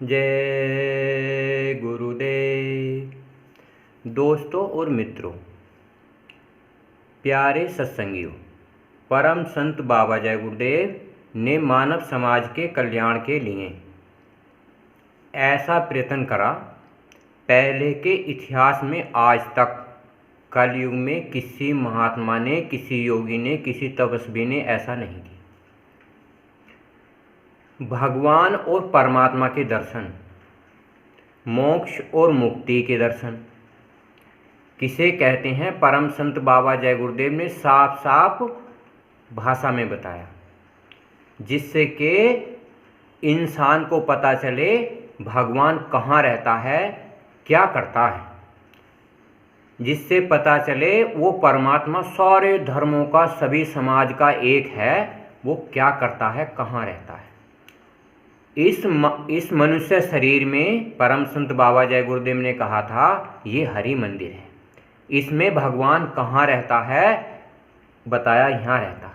जय गुरुदेव। दोस्तों और मित्रों, प्यारे सत्संगियों, परम संत बाबा जय गुरुदेव ने मानव समाज के कल्याण के लिए ऐसा प्रयत्न करा, पहले के इतिहास में आज तक कलयुग में किसी महात्मा ने, किसी योगी ने, किसी तपस्वी ने ऐसा नहीं किया। भगवान और परमात्मा के दर्शन, मोक्ष और मुक्ति के दर्शन किसे कहते हैं, परम संत बाबा जय गुरुदेव ने साफ साफ भाषा में बताया, जिससे कि इंसान को पता चले भगवान कहाँ रहता है, क्या करता है, जिससे पता चले वो परमात्मा सारे धर्मों का, सभी समाज का एक है, वो क्या करता है, कहाँ रहता है। इस मनुष्य शरीर में परम संत बाबा जय गुरुदेव ने कहा था, ये हरि मंदिर है, इसमें भगवान कहाँ रहता है, बताया यहाँ रहता है।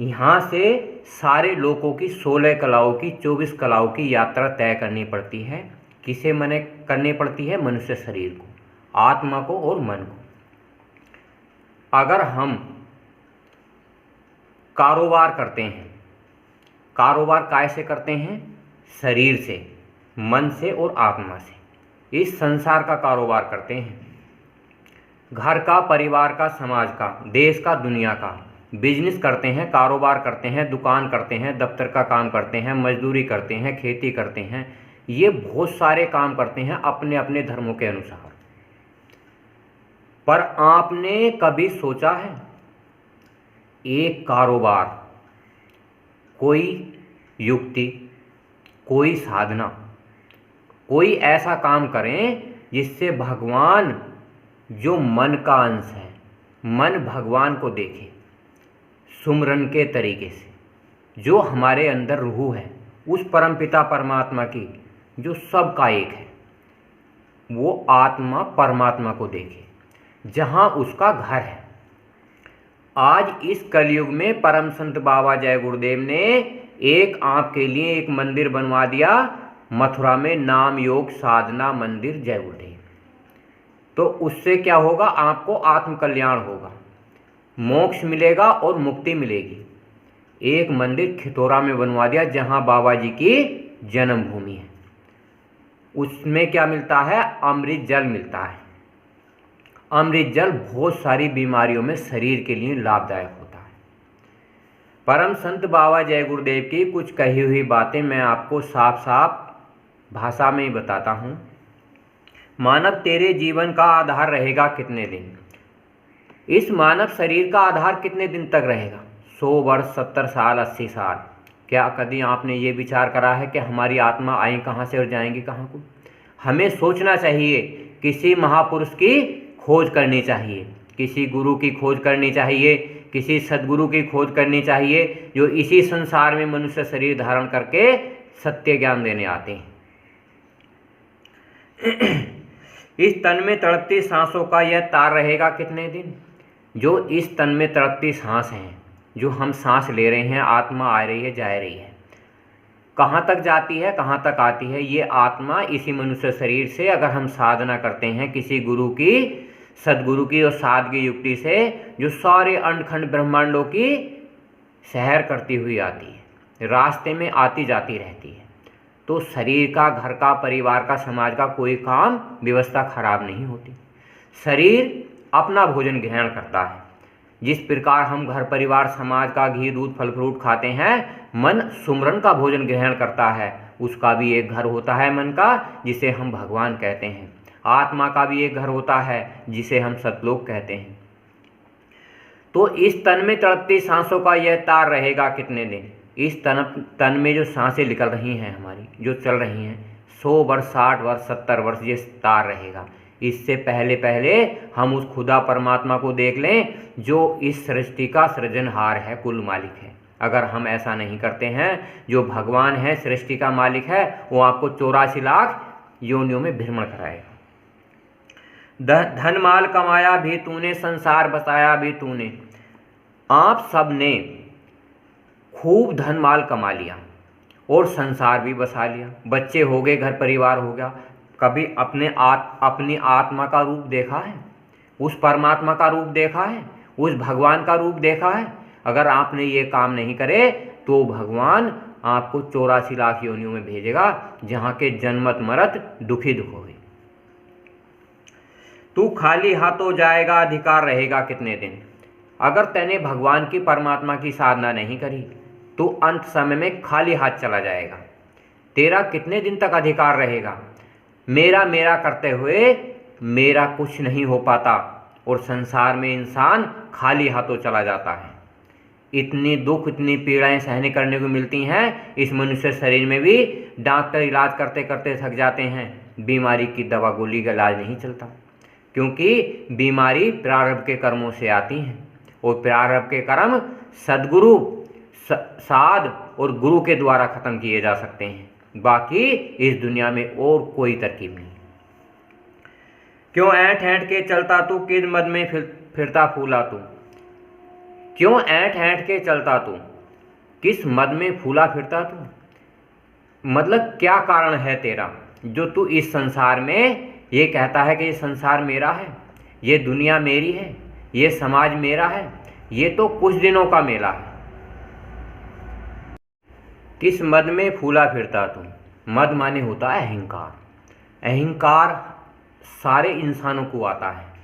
यहाँ से सारे लोगों की 16 कलाओं की, 24 कलाओं की यात्रा तय करनी पड़ती है। किसे मने करनी पड़ती है? मनुष्य शरीर को, आत्मा को और मन को। अगर हम कारोबार करते हैं, कारोबार कैसे करते हैं? शरीर से, मन से और आत्मा से। इस संसार का कारोबार करते हैं, घर का, परिवार का, समाज का, देश का, दुनिया का। बिजनेस करते हैं, कारोबार करते हैं, दुकान करते हैं, दफ्तर का काम करते हैं, मजदूरी करते हैं, खेती करते हैं। ये बहुत सारे काम करते हैं अपने अपने धर्मों के अनुसार। पर आपने कभी सोचा है, एक कारोबार, कोई युक्ति, कोई साधना, कोई ऐसा काम करें जिससे भगवान, जो मन का अंश है, मन भगवान को देखे सुमरन के तरीके से, जो हमारे अंदर रूह है, उस परमपिता परमात्मा की, जो सबका एक है, वो आत्मा परमात्मा को देखे, जहाँ उसका घर है। आज इस कलयुग में परम संत बाबा जय गुरुदेव ने एक आपके लिए एक मंदिर बनवा दिया, मथुरा में नाम योग साधना मंदिर जय गुरुदेव। तो उससे क्या होगा? आपको आत्म कल्याण होगा, मोक्ष मिलेगा और मुक्ति मिलेगी। एक मंदिर खितौरा में बनवा दिया, जहां बाबा जी की जन्मभूमि है। उसमें क्या मिलता है? अमृत जल मिलता है। अमृत जल बहुत सारी बीमारियों में शरीर के लिए लाभदायक होता है। परम संत बाबा जय गुरुदेव की कुछ कही हुई बातें मैं आपको साफ साफ भाषा में ही बताता हूँ। मानव, तेरे जीवन का आधार रहेगा कितने दिन? इस मानव शरीर का आधार कितने दिन तक रहेगा? 100 वर्ष, 70 साल, 80 साल। क्या कभी आपने ये विचार करा है कि हमारी आत्मा आई कहाँ से और जाएंगी कहाँ को? हमें सोचना चाहिए, किसी महापुरुष की खोज करनी चाहिए, किसी गुरु की खोज करनी चाहिए, किसी सद्गुरु की खोज करनी चाहिए, जो इसी संसार में मनुष्य शरीर धारण करके सत्य ज्ञान देने आते हैं। इस तन में तड़पती सांसों का यह तार रहेगा कितने दिन? जो इस तन में तड़पती सांस है, जो हम सांस ले रहे हैं, आत्मा आ रही है, जा रही है, कहाँ तक जाती है, कहाँ तक आती है? ये आत्मा इसी मनुष्य शरीर से, अगर हम साधना करते हैं किसी गुरु की, सदगुरु की और सादगी युक्ति से, जो सारे अंडखंड ब्रह्मांडों की सैर करती हुई आती है, रास्ते में आती जाती रहती है। तो शरीर का, घर का, परिवार का, समाज का कोई काम व्यवस्था खराब नहीं होती। शरीर अपना भोजन ग्रहण करता है। जिस प्रकार हम घर परिवार समाज का घी दूध फल फ्रूट खाते हैं, मन सुमरन का भोजन ग्रहण करता है, उसका भी एक घर होता है मन का, जिसे हम भगवान कहते हैं। आत्मा का भी एक घर होता है, जिसे हम सतलोक कहते हैं। तो इस तन में तड़पती सांसों का यह तार रहेगा कितने दिन? इस तन में जो सांसें निकल रही हैं हमारी, जो चल रही हैं, 100 वर्ष, 60 वर्ष, 70 वर्ष ये तार रहेगा। इससे पहले पहले हम उस खुदा परमात्मा को देख लें, जो इस सृष्टि का सृजनहार है, कुल मालिक है। अगर हम ऐसा नहीं करते हैं, जो भगवान है, सृष्टि का मालिक है, वो आपको 84 लाख योनियों में भ्रमण कराएगा। धन माल कमाया भी तूने, संसार बसाया भी तूने। आप सब ने खूब धन माल कमा लिया, और संसार भी बसा लिया, बच्चे हो गए, घर परिवार हो गया। कभी अपनी आत्मा का रूप देखा है? उस परमात्मा का रूप देखा है? उस भगवान का रूप देखा है? अगर आपने ये काम नहीं करे तो भगवान आपको 84 लाख योनियों में भेजेगा, जहाँ के जन्मत मरत दुखी दुख होगी। तू खाली हाथों जाएगा, अधिकार रहेगा कितने दिन? अगर तैने भगवान की परमात्मा की साधना नहीं करी तो अंत समय में खाली हाथ चला जाएगा। तेरा कितने दिन तक अधिकार रहेगा? मेरा मेरा करते हुए मेरा कुछ नहीं हो पाता और संसार में इंसान खाली हाथों चला जाता है। इतनी दुख, इतनी पीड़ाएं सहने करने को मिलती हैं इस मनुष्य शरीर में भी। डॉक्टर इलाज करते करते थक जाते हैं, बीमारी की दवा गोली का इलाज नहीं चलता, क्योंकि बीमारी प्रारब्ध के कर्मों से आती हैं और प्रारब्ध के कर्म सद्गुरु, साध और गुरु के द्वारा खत्म किए जा सकते हैं। बाकी इस दुनिया में और कोई तरकीब नहीं। क्यों ऐंठ ऐंठ के चलता तू, किस मद में फिरता फूला तू? क्यों ऐंठ ऐंठ के चलता तू, किस मद में फूला फिरता तू? मतलब क्या कारण है तेरा जो तू इस संसार में ये कहता है कि ये संसार मेरा है, ये दुनिया मेरी है, ये समाज मेरा है? ये तो कुछ दिनों का मेला है। किस मद में फूला फिरता तू? मद माने होता है अहंकार। अहंकार सारे इंसानों को आता है।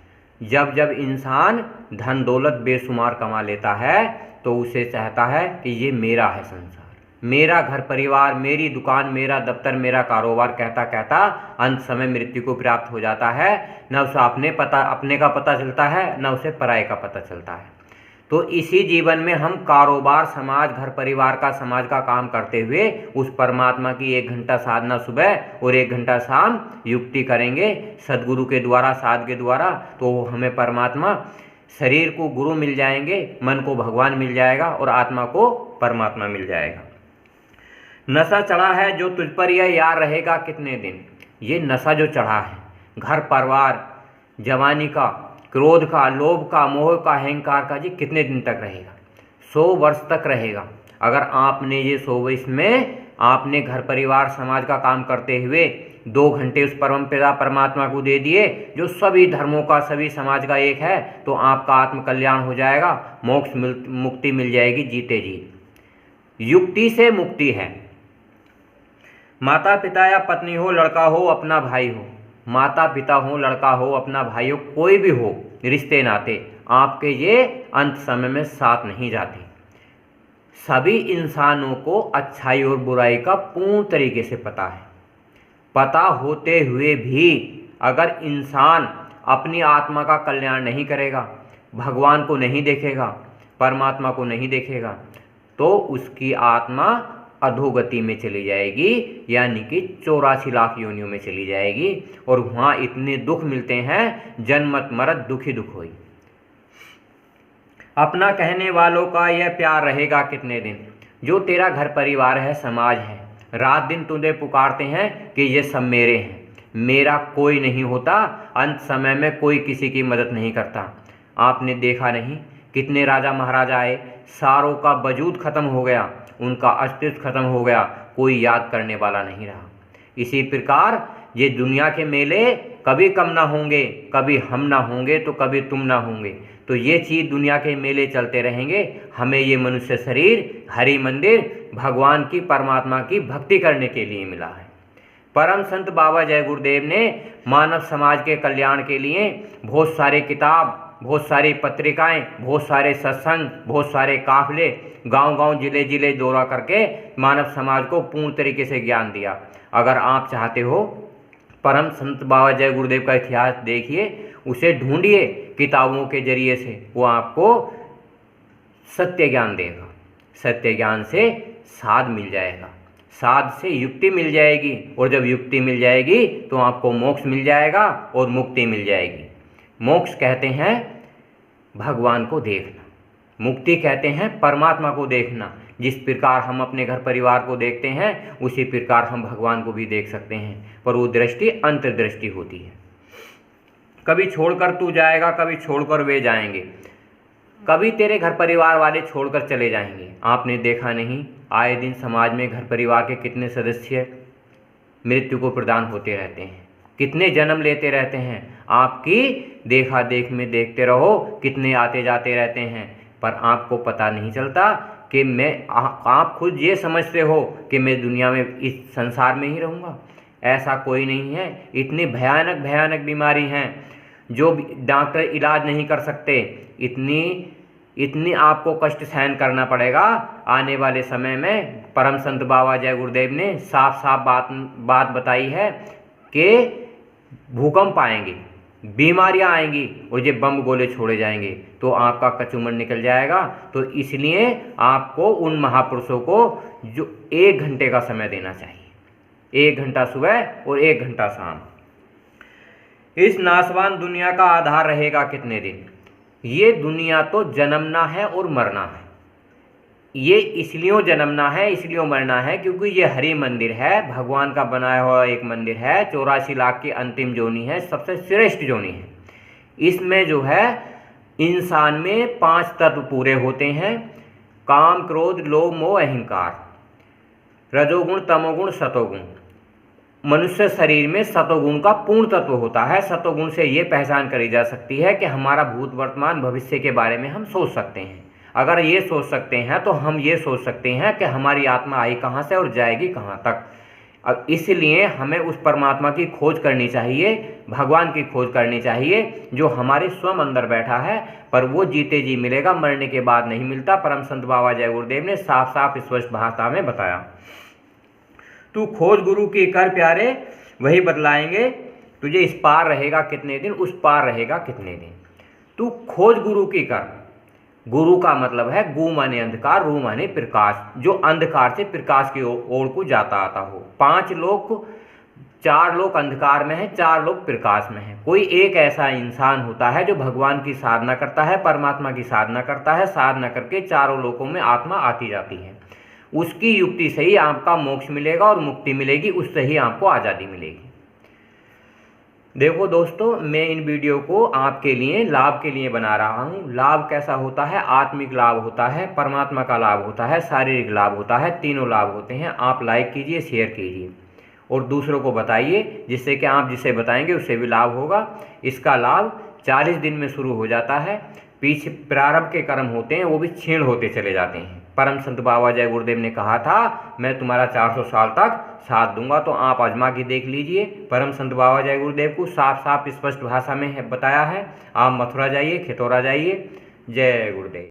जब जब इंसान धन दौलत बेशुमार कमा लेता है तो उसे चाहता है कि ये मेरा है संसार, मेरा घर परिवार, मेरी दुकान, मेरा दफ्तर, मेरा कारोबार कहता कहता अंत समय मृत्यु को प्राप्त हो जाता है। न उसे अपने का पता चलता है, न उसे पराये का पता चलता है। तो इसी जीवन में हम कारोबार, समाज, घर परिवार का, समाज का काम करते हुए उस परमात्मा की 1 घंटा साधना सुबह और 1 घंटा शाम युक्ति करेंगे सदगुरु के द्वारा, साध के द्वारा, तो हमें परमात्मा, शरीर को गुरु मिल जाएंगे, मन को भगवान मिल जाएगा और आत्मा को परमात्मा मिल जाएगा। नशा चढ़ा है जो तुझ पर, यह यार रहेगा कितने दिन? ये नशा जो चढ़ा है, घर परिवार, जवानी का, क्रोध का, लोभ का, मोह का, अहंकार का, जी कितने दिन तक रहेगा? 100 वर्ष तक रहेगा। अगर आपने ये 100 वर्ष में आपने घर परिवार समाज का काम करते हुए 2 घंटे उस परम पिता परमात्मा को दे दिए जो सभी धर्मों का, सभी समाज का एक है, तो आपका आत्म कल्याण हो जाएगा, मोक्ष मुक्ति मिल जाएगी जीते जी। युक्ति से मुक्ति है। माता पिता या पत्नी हो, लड़का हो, अपना भाई हो, माता पिता हो, लड़का हो, अपना भाई हो, कोई भी हो, रिश्ते नाते आपके ये अंत समय में साथ नहीं जाते। सभी इंसानों को अच्छाई और बुराई का पूर्ण तरीके से पता है। पता होते हुए भी अगर इंसान अपनी आत्मा का कल्याण नहीं करेगा, भगवान को नहीं देखेगा, परमात्मा को नहीं देखेगा, तो उसकी आत्मा अधोगति में चली जाएगी, यानी कि 84 लाख योनियों में चली जाएगी और वहाँ इतने दुख मिलते हैं, जन्मत मरत दुखी दुख होई। अपना कहने वालों का यह प्यार रहेगा कितने दिन? जो तेरा घर परिवार है, समाज है, रात दिन तुझे पुकारते हैं कि ये सब मेरे हैं, मेरा कोई नहीं होता, अंत समय में कोई किसी की मदद नहीं करता। आपने देखा नहीं कितने राजा महाराजा आए, सारों का वजूद खत्म हो गया, उनका अस्तित्व खत्म हो गया, कोई याद करने वाला नहीं रहा। इसी प्रकार ये दुनिया के मेले कभी कम ना होंगे, कभी हम ना होंगे तो कभी तुम ना होंगे। तो ये चीज़ दुनिया के मेले चलते रहेंगे। हमें ये मनुष्य शरीर हरि मंदिर भगवान की, परमात्मा की भक्ति करने के लिए मिला है। परम संत बाबा जय गुरुदेव ने मानव समाज के कल्याण के लिए बहुत सारे किताब, बहुत सारी पत्रिकाएं, बहुत सारे सत्संग, बहुत सारे काफिले, गांव-गांव, जिले-जिले दौरा करके मानव समाज को पूर्ण तरीके से ज्ञान दिया। अगर आप चाहते हो परम संत बाबा जय गुरुदेव का इतिहास देखिए, उसे ढूंढिए किताबों के जरिए से, वो आपको सत्य ज्ञान देगा। सत्य ज्ञान से साध मिल जाएगा, साध से युक्ति मिल जाएगी और जब युक्ति मिल जाएगी तो आपको मोक्ष मिल जाएगा और मुक्ति मिल जाएगी। मोक्ष कहते हैं भगवान को देखना, मुक्ति कहते हैं परमात्मा को देखना। जिस प्रकार हम अपने घर परिवार को देखते हैं उसी प्रकार हम भगवान को भी देख सकते हैं, पर वो दृष्टि अंतर्दृष्टि होती है। कभी छोड़कर तू जाएगा, कभी छोड़कर वे जाएंगे, कभी तेरे घर परिवार वाले छोड़कर चले जाएंगे। आपने देखा नहीं, आए दिन समाज में घर परिवार के कितने सदस्य मृत्यु को प्रदान होते रहते हैं, कितने जन्म लेते रहते हैं। आपकी देखा देख में देखते रहो कितने आते जाते रहते हैं, पर आपको पता नहीं चलता कि आप खुद ये समझते हो कि मैं दुनिया में इस संसार में ही रहूँगा। ऐसा कोई नहीं है। इतनी भयानक भयानक बीमारी हैं जो डॉक्टर इलाज नहीं कर सकते। इतनी आपको कष्ट सहन करना पड़ेगा आने वाले समय में। परम संत बाबा जय गुरुदेव ने साफ साफ बात बताई है कि भूकंप आएंगे, बीमारियां आएंगी और ये बम गोले छोड़े जाएंगे तो आपका कचूमर निकल जाएगा। तो इसलिए आपको उन महापुरुषों को जो 1 घंटे का समय देना चाहिए, 1 घंटा सुबह और 1 घंटा शाम। इस नाशवान दुनिया का आधार रहेगा कितने दिन? ये दुनिया तो जन्मना है और मरना है। ये इसलिए जन्मना है इसलिए मरना है क्योंकि ये हरि मंदिर है, भगवान का बनाया हुआ एक मंदिर है। 84 लाख की अंतिम जोनी है, सबसे श्रेष्ठ जोनी है। इसमें जो है इंसान में 5 तत्व पूरे होते हैं, काम क्रोध लोभ मोह अहंकार, रजोगुण तमोगुण सतोगुण। मनुष्य शरीर में सतोगुण का पूर्ण तत्व होता है। सतोगुण से ये पहचान करी जा सकती है कि हमारा भूत वर्तमान भविष्य के बारे में हम सोच सकते हैं। अगर ये सोच सकते हैं तो हम ये सोच सकते हैं कि हमारी आत्मा आई कहाँ से और जाएगी कहाँ तक। अब इसलिए हमें उस परमात्मा की खोज करनी चाहिए, भगवान की खोज करनी चाहिए जो हमारे स्वयं अंदर बैठा है, पर वो जीते जी मिलेगा, मरने के बाद नहीं मिलता। परम संत बाबा जय गुरुदेव ने साफ साफ स्पष्ट भाषा में बताया। तू खोज गुरु की कर प्यारे, वही बतलाएंगे तुझे इस पार रहेगा कितने दिन, उस पार रहेगा कितने दिन। तू खोज गुरु की कर। गुरु का मतलब है गु माने अंधकार, रू माने प्रकाश, जो अंधकार से प्रकाश की ओर को जाता आता हो। 4 लोग अंधकार में है, 4 लोग प्रकाश में है। कोई एक ऐसा इंसान होता है जो भगवान की साधना करता है, परमात्मा की साधना करता है, साधना करके चारों लोकों में आत्मा आती जाती है। उसकी युक्ति से ही आपका मोक्ष मिलेगा और मुक्ति मिलेगी, उससे ही आपको आज़ादी मिलेगी। देखो दोस्तों, मैं इन वीडियो को आपके लिए लाभ के लिए बना रहा हूँ। लाभ कैसा होता है? आत्मिक लाभ होता है, परमात्मा का लाभ होता है, शारीरिक लाभ होता है, तीनों लाभ होते हैं। आप लाइक कीजिए, शेयर कीजिए और दूसरों को बताइए, जिससे कि आप जिसे बताएंगे उससे भी लाभ होगा। इसका लाभ 40 दिन में शुरू हो जाता है। पीछे प्रारब्ध के कर्म होते हैं वो भी क्षीण होते चले जाते हैं। परम संत बाबा जय गुरुदेव ने कहा था मैं तुम्हारा 400 साल तक साथ दूंगा, तो आप आजमा के देख लीजिए। परम संत बाबा जय गुरुदेव को साफ साफ स्पष्ट भाषा में बताया है। आप मथुरा जाइए, खितौरा जाइए। जय गुरुदेव।